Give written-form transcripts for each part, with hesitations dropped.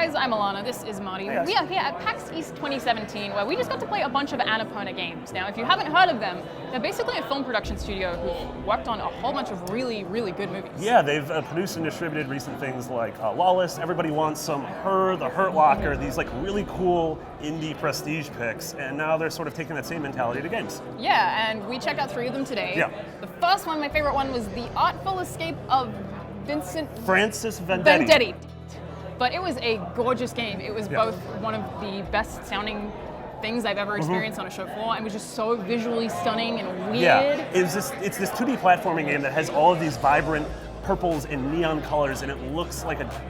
guys, I'm Alanah, this is Marty. Hey, We are here at PAXEast 2017, where we just got to play a bunch of Annapurna games. Now, if you haven't heard of them, they're basically a film production studio who've worked on a whole bunch of really, really good movies. Yeah, they've produced and distributed recent things like Lawless, Everybody Wants Some, Her, The Hurt Locker, these like really cool indie prestige picks, and now they're sort of taking that same mentality to games. Yeah, and we checked out 3 of them today. Yeah. The first one, my favorite one, was The Artful Escape of Francis Vendetti. But it was a gorgeous game. It was both one of the best sounding things I've ever experienced on a show floor, and was just so visually stunning and weird. Yeah, it's this 2D platforming game that has all of these vibrant purples and neon colors, and it looks like a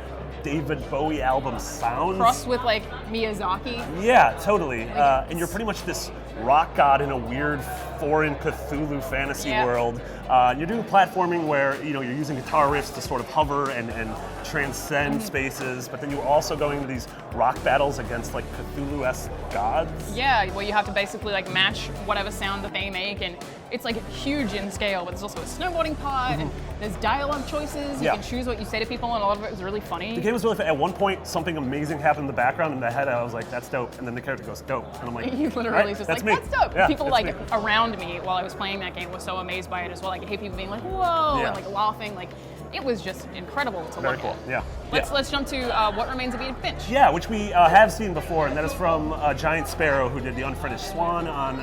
David Bowie album sounds. Crossed with like Miyazaki. Yeah, totally. And you're pretty much this rock god in a weird foreign Cthulhu fantasy world. You're doing platforming where you're using guitar riffs to sort of hover and transcend spaces, but then you're also going to these rock battles against like Cthulhu-esque gods. Yeah, well you have to basically like match whatever sound that they make, and it's like huge in scale, but there's also a snowboarding part, and there's dialogue choices. You can choose what you say to people, and a lot of it was really funny. The game was really fun. At one point, something amazing happened in the background, in the head I was like, that's dope, and then the character goes, dope, and I'm like, you literally just that's like, me. that's dope. Yeah, People that's like me. around me while I was playing that game were so amazed by it as well. Like I hate people being like, whoa, and like laughing. Like it was just incredible to Very look cool. at. Yeah. Let's jump to What Remains of Edith Finch. Yeah, which we have seen before, and that is from Giant Sparrow, who did The Unfinished Swan on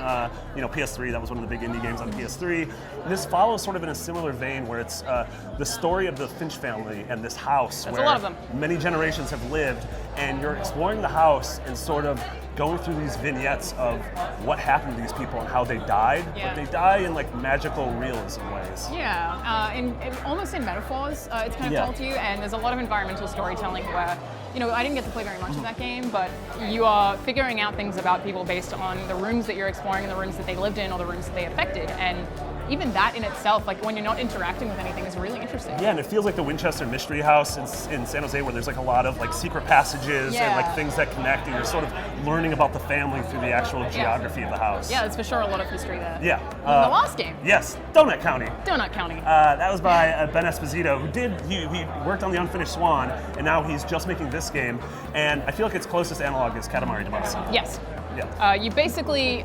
PS3. That was one of the big indie games on PS3. And this follows sort of in a similar vein, where it's the story of the Finch family and this house That's where a lot of them. many generations have lived, and you're exploring the house and sort of going through these vignettes of what happened to these people and how they died, but they die in like magical realism ways. Yeah, almost in metaphors, it's kind of told to you, and there's a lot of environmental storytelling where, I didn't get to play very much of that game, but you are figuring out things about people based on the rooms that you're exploring and the rooms that they lived in or the rooms that they affected, and even that in itself, like when you're not interacting with anything, is really interesting. Yeah, and it feels like the Winchester Mystery House in San Jose, where there's like a lot of like secret passages and like things that connect, and you're sort of learning about the family through the actual geography of the house. Yeah, there's for sure a lot of history there. Yeah. The last game. Yes, Donut County. Donut County. That was by Ben Esposito, who he worked on The Unfinished Swan, and now he's just making this game, and I feel like its closest analog is Katamari Damacy. Yes. Yeah. You basically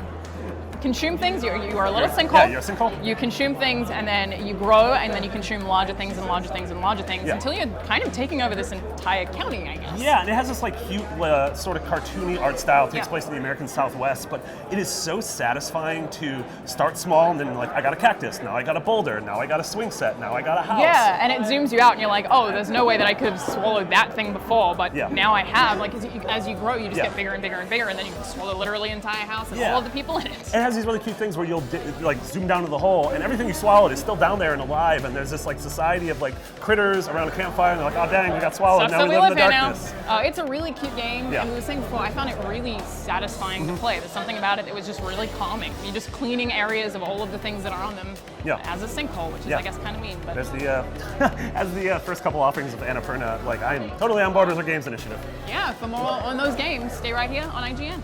consume things. You are a little sinkhole. Yeah, you're a sinkhole. You consume things, and then you grow, and then you consume larger things and larger things and larger things until you're kind of taking over this entire county, I guess. Yeah, and it has this like cute, sort of cartoony art style. It takes place in the American Southwest, but it is so satisfying to start small and then like, I got a cactus, now I got a boulder, now I got a swing set, now I got a house. Yeah, and it zooms you out, and you're like, oh, there's no way that I could have swallowed that thing before, but now I have. Like as you grow, you just get bigger and bigger and bigger, and then you can swallow literally an entire house and all of the people in it. It has these really cute things where you'll like zoom down to the hole, and everything you swallowed is still down there and alive, and there's this like society of like critters around a campfire, and they're like, oh dang, we got swallowed, now we live in the darkness. It's a really cute game, and we were saying before, I found it really satisfying to play. There's something about it that was just really calming. You're just cleaning areas of all of the things that are on them as a sinkhole, which is I guess kind of mean. But as the first couple offerings of Annapurna, like I'm totally on board with our games initiative. Yeah, for more on those games, stay right here on IGN.